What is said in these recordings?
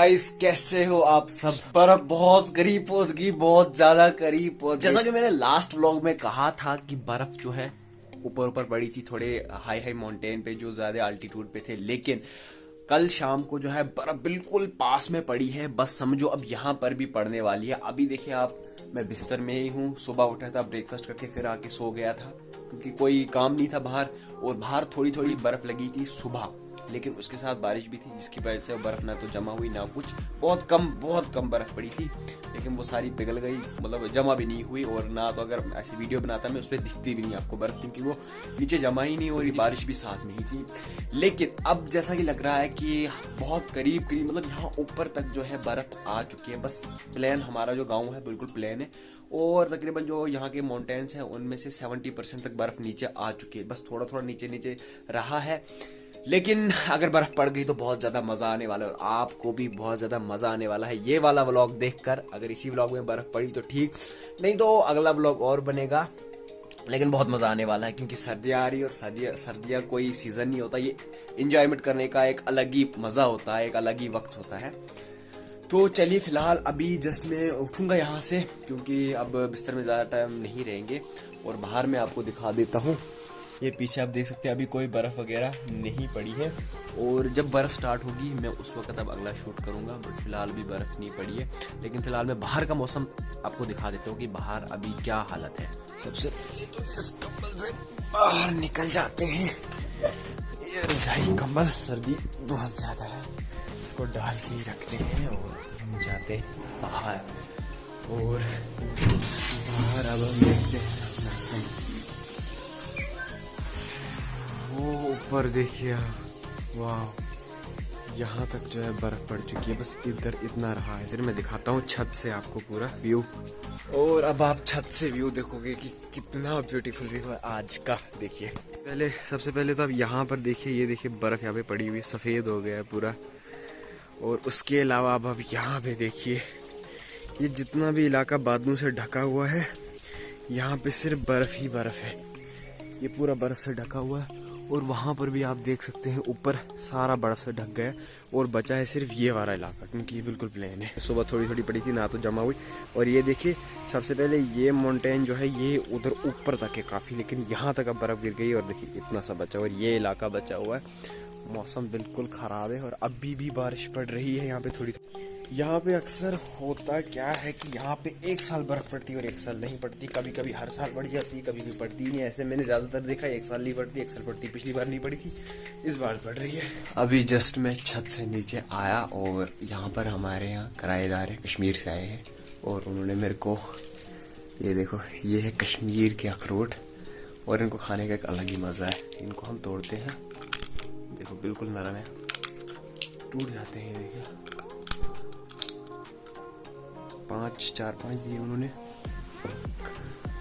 Guys कैसे हो आप सब। बर्फ बहुत करीब पहुंच गई, बहुत ज्यादा करीब पहुंच गई। जैसा कि मैंने लास्ट व्लॉग में कहा था कि बर्फ जो है ऊपर ऊपर पड़ी थी, थोड़े हाई हाई माउंटेन पे जो ज्यादा अल्टीट्यूड पे थे, लेकिन कल शाम को जो है बर्फ बिल्कुल पास में पड़ी है। बस समझो अब यहाँ पर भी पड़ने वाली है। अभी देखिए आप, मैं बिस्तर में ही हूँ। सुबह उठा था, ब्रेकफास्ट करके फिर आके सो गया था क्योंकि कोई काम नहीं था बाहर, और बाहर थोड़ी थोड़ी बर्फ लगी थी सुबह, लेकिन उसके साथ बारिश भी थी जिसकी वजह से बर्फ ना तो जमा हुई ना कुछ, बहुत कम बर्फ पड़ी थी, लेकिन वो सारी पिघल गई, मतलब जमा भी नहीं हुई। और ना तो अगर ऐसी वीडियो बनाता मैं उस पर दिखती भी नहीं आपको बर्फ, क्योंकि वो नीचे जमा ही नहीं हो रही, बारिश भी साथ में ही थी। लेकिन अब जैसा कि लग रहा है कि बहुत करीब करीब, मतलब यहाँ ऊपर तक जो है बर्फ आ चुकी है। बस प्लेन, हमारा जो गाँव है बिल्कुल प्लेन है, और तकरीबन जो यहाँ के माउंटेन्स हैं उनमें से 70% तक बर्फ नीचे आ चुकी है। बस थोड़ा थोड़ा नीचे नीचे रहा है, लेकिन अगर बर्फ पड़ गई तो बहुत ज़्यादा मज़ा आने वाला है, और आपको भी बहुत ज़्यादा मज़ा आने वाला है ये वाला व्लॉग देखकर। अगर इसी व्लॉग में बर्फ पड़ी तो ठीक, नहीं तो अगला व्लॉग और बनेगा, लेकिन बहुत मज़ा आने वाला है क्योंकि सर्दियाँ आ रही है, और सर्दियाँ कोई सीज़न नहीं होता, ये इंजॉयमेंट करने का एक अलग ही मज़ा होता है, एक अलग ही वक्त होता है। तो चलिए फिलहाल अभी जस्ट मैं उठूँगा यहाँ से, क्योंकि अब बिस्तर में ज़्यादा टाइम नहीं रहेंगे, और बाहर मैं आपको दिखा देता हूँ। ये पीछे आप देख सकते हैं अभी कोई बर्फ़ वगैरह नहीं पड़ी है, और जब बर्फ़ स्टार्ट होगी मैं उस वक्त अब अगला शूट करूँगा। बट फिलहाल भी बर्फ़ नहीं पड़ी है, लेकिन फिलहाल मैं बाहर का मौसम आपको दिखा देता हूँ कि बाहर अभी क्या हालत है। सबसे पहले तो इस कंबल से बाहर निकल जाते हैं। ये रज़ाई कंबल, सर्दी बहुत ज़्यादा है, इसको डाल के रखते हैं और हम जाते हैं बाहर। और बाहर अब हम देखते हैं वो ऊपर देखिए, वाह, यहाँ तक जो है बर्फ पड़ चुकी है। बस इधर इतना रहा है। फिर मैं दिखाता हूँ छत से आपको पूरा व्यू, और अब आप छत से व्यू देखोगे कि कितना ब्यूटीफुल व्यू है आज का। देखिए सबसे पहले तो अब यहाँ पर देखिए, ये देखिए बर्फ यहाँ पे पड़ी हुई है, सफ़ेद हो गया है पूरा। और उसके अलावा अब यहाँ पे देखिए, ये जितना भी इलाका बादलों से ढका हुआ है, यहाँ पे सिर्फ बर्फ ही बर्फ है, ये पूरा बर्फ से ढका हुआ है। और वहाँ पर भी आप देख सकते हैं ऊपर सारा बर्फ से ढक गया है, और बचा है सिर्फ ये वाला इलाका, क्योंकि ये बिल्कुल प्लेन है। सुबह थोड़ी थोड़ी पड़ी थी, ना तो जमा हुई। और ये देखिए सबसे पहले ये माउंटेन जो है ये उधर ऊपर तक है काफ़ी, लेकिन यहाँ तक अब बर्फ़ गिर गई, और देखिए इतना सा बचा, और ये इलाका बचा हुआ है। मौसम बिल्कुल ख़राब है, और अभी भी बारिश पड़ रही है यहाँ पे थोड़ी। यहाँ पे अक्सर होता क्या है कि यहाँ पे एक साल बर्फ़ पड़ती है और एक साल नहीं पड़ती, कभी कभी हर साल पड़ जाती है, कभी भी पड़ती नहीं। ऐसे मैंने ज़्यादातर देखा, एक साल नहीं पड़ती, एक साल पड़ती। पिछली बार नहीं पड़ी थी, इस बार पड़ रही है। अभी जस्ट मैं छत से नीचे आया, और यहाँ पर हमारे यहाँ किराएदार है, कश्मीर से आए हैं, और उन्होंने मेरे को, ये देखो, ये है कश्मीर के अखरोट, और इनको खाने का एक अलग ही मज़ा है। इनको हम तोड़ते हैं, देखो बिल्कुल नरम है, टूट जाते हैं। देखिए 4-5 दिए उन्होंने,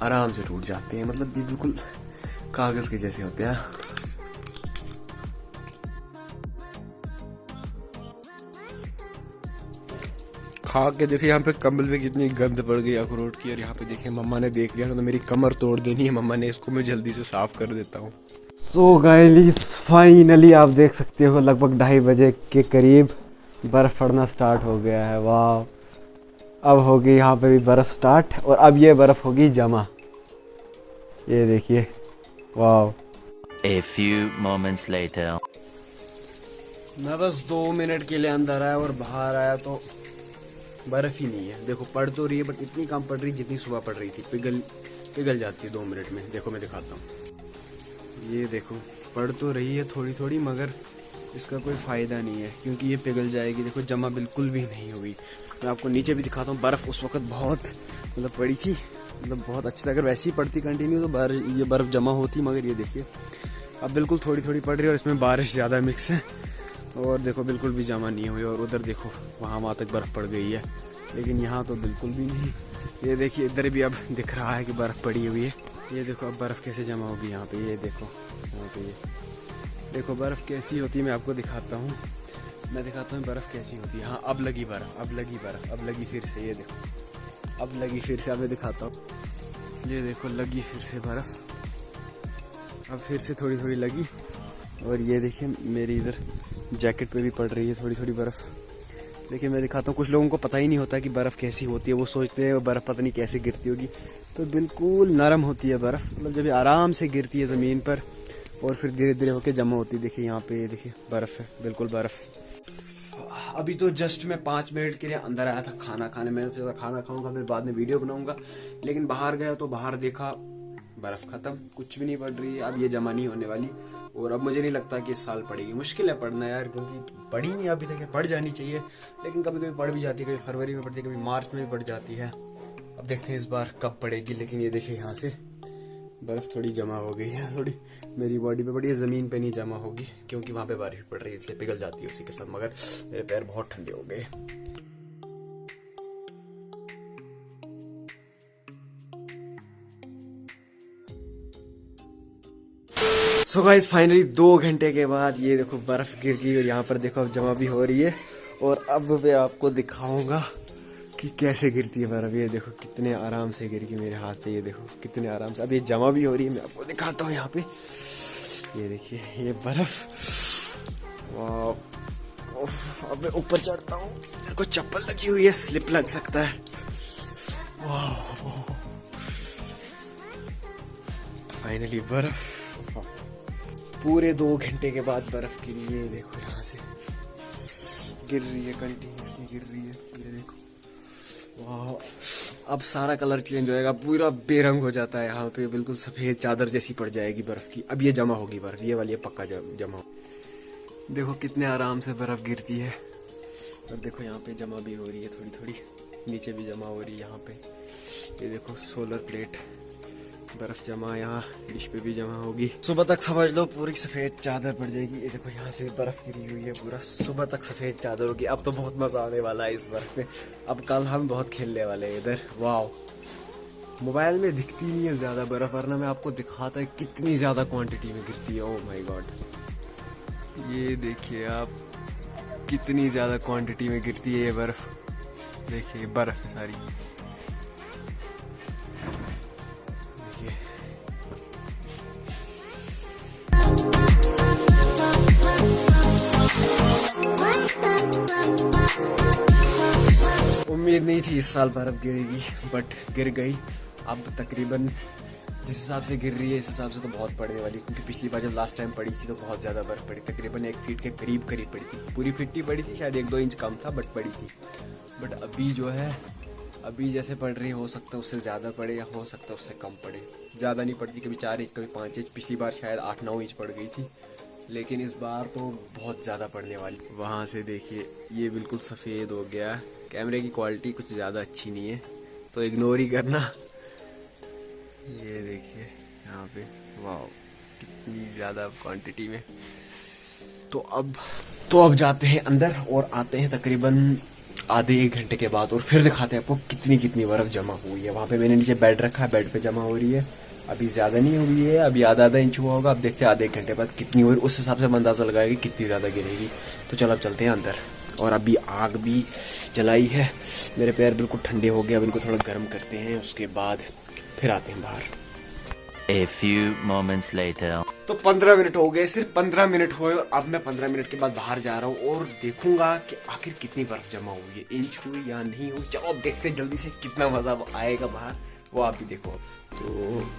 आराम से टूट जाते हैं, मतलब ये बिल्कुल कागज के जैसे होते हैं। खा के देखिए यहाँ पे कंबल में कितनी गंद पड़ गई अखरोट की, और यहाँ पे देखिए मम्मा ने देख लिया ना तो मेरी कमर तोड़ देनी है मम्मा ने, इसको मैं जल्दी से साफ कर देता हूँ। सो गाइस फाइनली आप देख सकते हो लगभग 2:30 बजे के करीब बर्फ़ पड़ना स्टार्ट हो गया है। वाह, अब होगी यहाँ पे भी बर्फ़ स्टार्ट, और अब ये बर्फ़ होगी जमा। ये देखिए, वाह। A few moments later. मैं बस 2 मिनट के लिए अंदर आया, और बाहर आया तो बर्फ़ ही नहीं है। देखो पड़ तो रही है, बट इतनी कम पड़ रही जितनी सुबह पड़ रही थी। पिघल जाती है 2 मिनट में। देखो मैं दिखाता हूँ, ये देखो पड़ तो रही है थोड़ी थोड़ी, मगर इसका कोई फ़ायदा नहीं है क्योंकि ये पिघल जाएगी। देखो जमा बिल्कुल भी नहीं हुई। मैं आपको नीचे भी दिखाता हूँ, बर्फ़ उस वक्त बहुत मतलब पड़ी थी, मतलब बहुत अच्छे से। अगर वैसे ही पड़ती कंटिन्यू तो ये बर्फ़ जमा होती, मगर ये देखिए अब बिल्कुल थोड़ी थोड़ी पड़ रही है, और इसमें बारिश ज़्यादा मिक्स है, और देखो बिल्कुल भी जमा नहीं हुई। और उधर देखो वहाँ तक बर्फ़ पड़ गई है, लेकिन यहाँ तो बिल्कुल भी नहीं। ये देखिए इधर भी अब दिख रहा है कि बर्फ़ पड़ी हुई है। ये देखो अब बर्फ़ कैसे जमा होगी यहाँ पे, ये देखो यहाँ पे, ये देखो बर्फ़ कैसी होती है। मैं आपको दिखाता हूँ, मैं दिखाता हूँ बर्फ़ कैसी होती है। हाँ अब लगी बर्फ़, अब लगी बर्फ़, अब लगी फिर से। ये देखो अब लगी फिर से, अब मैं दिखाता हूँ, ये देखो लगी फिर से बर्फ़, अब फिर से थोड़ी थोड़ी लगी। और ये देखिए मेरी इधर जैकेट पे भी पड़ रही है थोड़ी थोड़ी बर्फ़। देखिए मैं दिखाता हूँ, कुछ लोगों को पता ही नहीं होता कि बर्फ़ कैसी होती है, वो सोचते हैं बर्फ़ पता नहीं कैसे गिरती होगी। तो बिल्कुल नरम होती है बर्फ़, मतलब जब आराम से गिरती है ज़मीन पर और फिर धीरे धीरे होकर जमा होती है। देखिए यहाँ पे देखिए बर्फ़ है, बिल्कुल बर्फ़। अभी तो जस्ट मैं 5 मिनट के लिए अंदर आया था खाना खाने, मैंने सोचा खाना खाऊंगा फिर बाद में वीडियो बनाऊंगा, लेकिन बाहर गया तो बाहर देखा बर्फ़ ख़त्म, कुछ भी नहीं पड़ रही है। अब ये जमा नहीं होने वाली और अब मुझे नहीं लगता कि इस साल पड़ेगी। मुश्किल है पढ़ना यार, क्योंकि पढ़ी नहीं अभी तक, पढ़ जानी चाहिए, लेकिन कभी कभी पढ़ भी जाती है, कभी फरवरी में पढ़ती है, कभी मार्च में भी पढ़ जाती है। अब देखते हैं इस बार कब पड़ेगी। लेकिन ये देखिए यहाँ से बर्फ़ थोड़ी जमा हो गई है, थोड़ी मेरी बॉडी पे पड़ी है, ज़मीन पे नहीं जमा होगी क्योंकि वहाँ पे बारिश पड़ रही है, इसलिए पिघल जाती है उसी के साथ। मगर मेरे पैर बहुत ठंडे हो गए। सो गाइस फाइनली 2 घंटे के बाद ये देखो बर्फ़ गिर गई और यहाँ पर देखो अब जमा भी हो रही है। और अब मैं आपको दिखाऊंगा कि कैसे गिरती है बर्फ़। ये देखो कितने आराम से गिर गई मेरे हाथ पे, ये देखो कितने आराम से। अब ये जमा भी हो रही है, मैं आपको दिखाता हूँ यहाँ पे। ये देखिए ये बर्फ़, वाह। अब मैं ऊपर चढ़ता हूँ, मेरे को चप्पल लगी हुई है, स्लिप लग सकता है। वाह फाइनली बर्फ़, पूरे 2 घंटे के बाद बर्फ़ गिरी है। देखो यहाँ से गिर रही है, कंटिन्यूसली गिर रही है, ये देखो। वाह अब सारा कलर चेंज हो जाएगा, पूरा बेरंग हो जाता है यहाँ पे, बिल्कुल सफ़ेद चादर जैसी पड़ जाएगी बर्फ़ की। अब ये जमा होगी बर्फ़, ये वाली पक्का जमा हो। देखो कितने आराम से बर्फ़ गिरती है। और देखो यहाँ पे जमा भी हो रही है थोड़ी थोड़ी, नीचे भी जमा हो रही है यहाँ पे। ये देखो सोलर प्लेट, बर्फ़ जमा, यहाँ डिश पे भी जमा होगी। सुबह तक समझ लो पूरी सफ़ेद चादर पड़ जाएगी। ये देखो यहाँ से बर्फ़ गिरी हुई है, पूरा सुबह तक सफ़ेद चादर होगी। अब तो बहुत मज़ा आने वाला है इस बर्फ़ में। अब कल हम बहुत खेलने वाले हैं इधर। वाह मोबाइल में दिखती नहीं है ज़्यादा बर्फ़, वरना मैं आपको दिखाता है कितनी ज़्यादा क्वांटिटी में गिरती है। ओह माय गॉड, ये देखिए आप कितनी ज़्यादा क्वांटिटी में गिरती है ये बर्फ़। देखिए बर्फ़ है सारी। उम्मीद नहीं थी इस साल बर्फ़ गिरेगी, बट गिर गई। अब तकरीबन जिस हिसाब से गिर रही है इस हिसाब से तो बहुत पड़ने वाली, क्योंकि पिछली बार जब लास्ट टाइम पड़ी थी तो बहुत ज़्यादा बर्फ़ पड़ी, तकरीबन 1 फीट के करीब पड़ी थी। पूरी फीट ही पड़ी थी, शायद 1-2 इंच कम था, बट पड़ी थी। बट अभी जो है अभी जैसे पड़ रही हो सकता है उससे ज़्यादा पड़े या हो सकता है उससे कम पड़े। ज़्यादा नहीं पड़ती, कभी 4 इंच कभी 5 इंच। पिछली बार शायद 8-9 इंच पड़ गई थी, लेकिन इस बार तो बहुत ज़्यादा पड़ने वाली। वहाँ से देखिए ये बिल्कुल सफ़ेद हो गया। कैमरे की क्वालिटी कुछ ज़्यादा अच्छी नहीं है तो इग्नोर ही करना। ये देखिए यहाँ पे, वाह कितनी ज़्यादा क्वांटिटी में। तो अब जाते हैं अंदर और आते हैं तकरीबन आधे 1 घंटे के बाद, और फिर दिखाते हैं आपको कितनी बर्फ़ जमा हुई है। वहाँ पे मैंने नीचे बेड रखा है, बेड पे जमा हो रही है। अभी ज़्यादा नहीं हुई है, अभी आधा इंच हुआ होगा। अब देखते हैं आधे 1 घंटे बाद कितनी हुई, उस हिसाब से हम अंदाज़ा लगाएगी कितनी ज़्यादा गिरेगी। तो चलो अब चलते हैं अंदर। और अभी आग भी जलाई है, मेरे पैर बिल्कुल ठंडे हो गए। अब इनको थोड़ा गर्म करते हैं, उसके बाद फिर आते हैं बाहर। A few moments later. तो 15 मिनट हो गए, सिर्फ 15 मिनट हुए और अब मैं 15 मिनट के बाद बाहर जा रहा हूँ और देखूंगा कि आखिर कितनी बर्फ़ जमा हुई है, इंच हुई या नहीं हुई। चलो अब देखते हैं जल्दी से कितना मज़ा आएगा बाहर, वो आप भी देखो। तो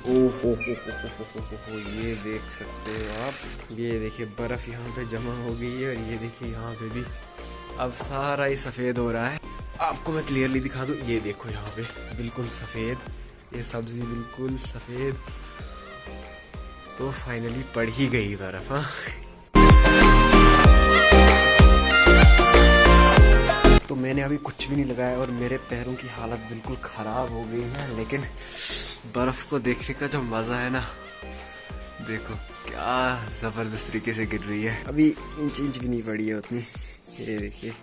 ओ हो ये देख सकते हो आप, ये देखिए बर्फ़ यहाँ पे जमा हो गई है और ये देखिए यहाँ पे भी अब सारा ही सफ़ेद हो रहा है। आपको मैं क्लियरली दिखा दूँ, ये देखो यहाँ पे बिल्कुल सफ़ेद, ये सब्ज़ी बिल्कुल सफ़ेद। तो फाइनली पड़ ही गई बर्फ़। हाँ तो मैंने अभी कुछ भी नहीं लगाया और मेरे पैरों की हालत बिल्कुल ख़राब हो गई है, लेकिन बर्फ़ को देखने का जो मज़ा है ना, देखो क्या ज़बरदस्त तरीके से गिर रही है। अभी इंच भी नहीं पड़ी है उतनी। ये देखिए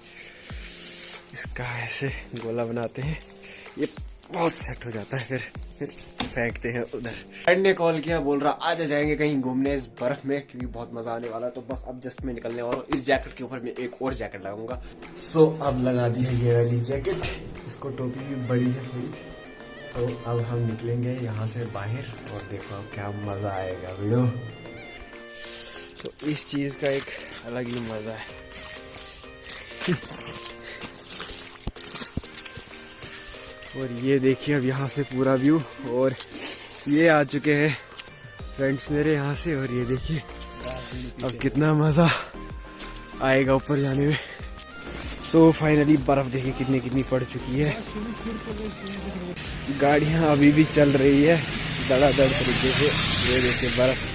इसका ऐसे गोला बनाते हैं, ये बहुत सेट हो जाता है, फिर फेंकते हैं उधर। फ्रेंड ने कॉल किया, बोल रहा आज जाएंगे कहीं घूमने इस बर्फ में, क्योंकि बहुत मजा आने वाला है। तो बस अब जस्ट मैं निकलने वाला हूँ। इस जैकेट के ऊपर मैं एक और जैकेट लगाऊंगा। सो अब लगा दी है ये वाली जैकेट, इसको टोपी भी बड़ी है थोड़ी। तो अब हम निकलेंगे यहाँ से बाहर और देखो अब क्या मजा आएगा वीडियो। तो इस चीज का एक अलग ही मजा है। और ये देखिए अब यहाँ से पूरा व्यू। और ये आ चुके हैं फ्रेंड्स मेरे यहाँ से। और ये देखिए अब कितना मज़ा आएगा ऊपर जाने में। तो फाइनली बर्फ़ देखिए कितनी पड़ चुकी है। गाड़ियाँ अभी भी चल रही है धड़ाधड़ तरीके से। ये देखिए बर्फ़।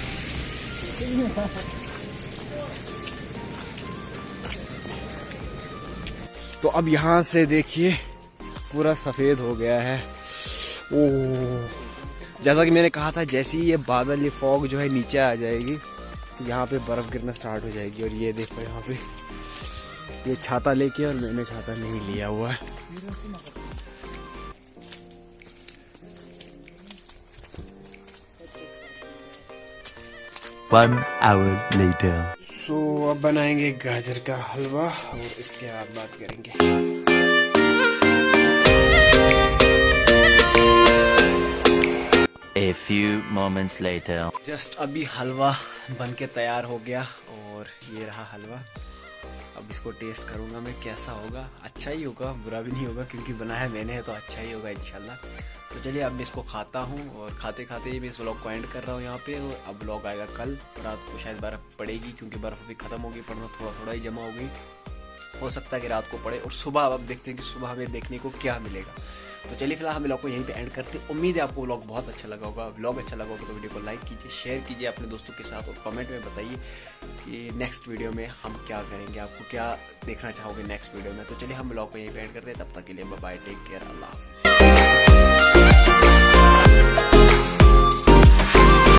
तो अब यहाँ से देखिए पूरा सफ़ेद हो गया है। ओह, जैसा कि मैंने कहा था जैसे ही ये बादल, ये फॉग जो है नीचे आ जाएगी तो यहाँ पे बर्फ़ गिरना स्टार्ट हो जाएगी। और ये देखो यहाँ पे ये छाता लेके, और मैंने छाता नहीं लिया हुआ है। One hour later. सो अब बनाएंगे गाजर का हलवा और इसके बाद बात करेंगे। A few moments later. Just अभी हलवा बन के तैयार हो गया और ये रहा हलवा। अब इसको टेस्ट करूंगा मैं, कैसा होगा। अच्छा ही होगा, बुरा भी नहीं होगा, क्योंकि बनाया मैंने है तो अच्छा ही होगा इंशाल्लाह। तो चलिए अब मैं इसको खाता हूँ और खाते खाते ही मैं इस व्लॉग को एंड कर रहा हूँ यहाँ पे। और अब व्लॉग आएगा कल। रात को शायद बर्फ़ पड़ेगी, क्योंकि बर्फ़ अभी ख़त्म होगी पड़ना, थोड़ा ही जमा हो गई। हो सकता है कि रात को पड़े। और सुबह अब देखते हैं कि सुबह हमें देखने को क्या मिलेगा। तो चलिए फिलहाल हम व्लॉग को यहीं पे एंड करते हैं। उम्मीद है आपको व्लॉग बहुत अच्छा लगा होगा। व्लॉग अच्छा लगा होगा तो वीडियो को लाइक कीजिए, शेयर कीजिए अपने दोस्तों के साथ, और कमेंट में बताइए कि नेक्स्ट वीडियो में हम क्या करेंगे, आपको क्या देखना चाहोगे नेक्स्ट वीडियो में। तो चलिए हम व्लॉग को यहीं पे एंड करते हैं। तब तक के लिए बाय बाय, टेक केयर, अल्लाह हाफिज़।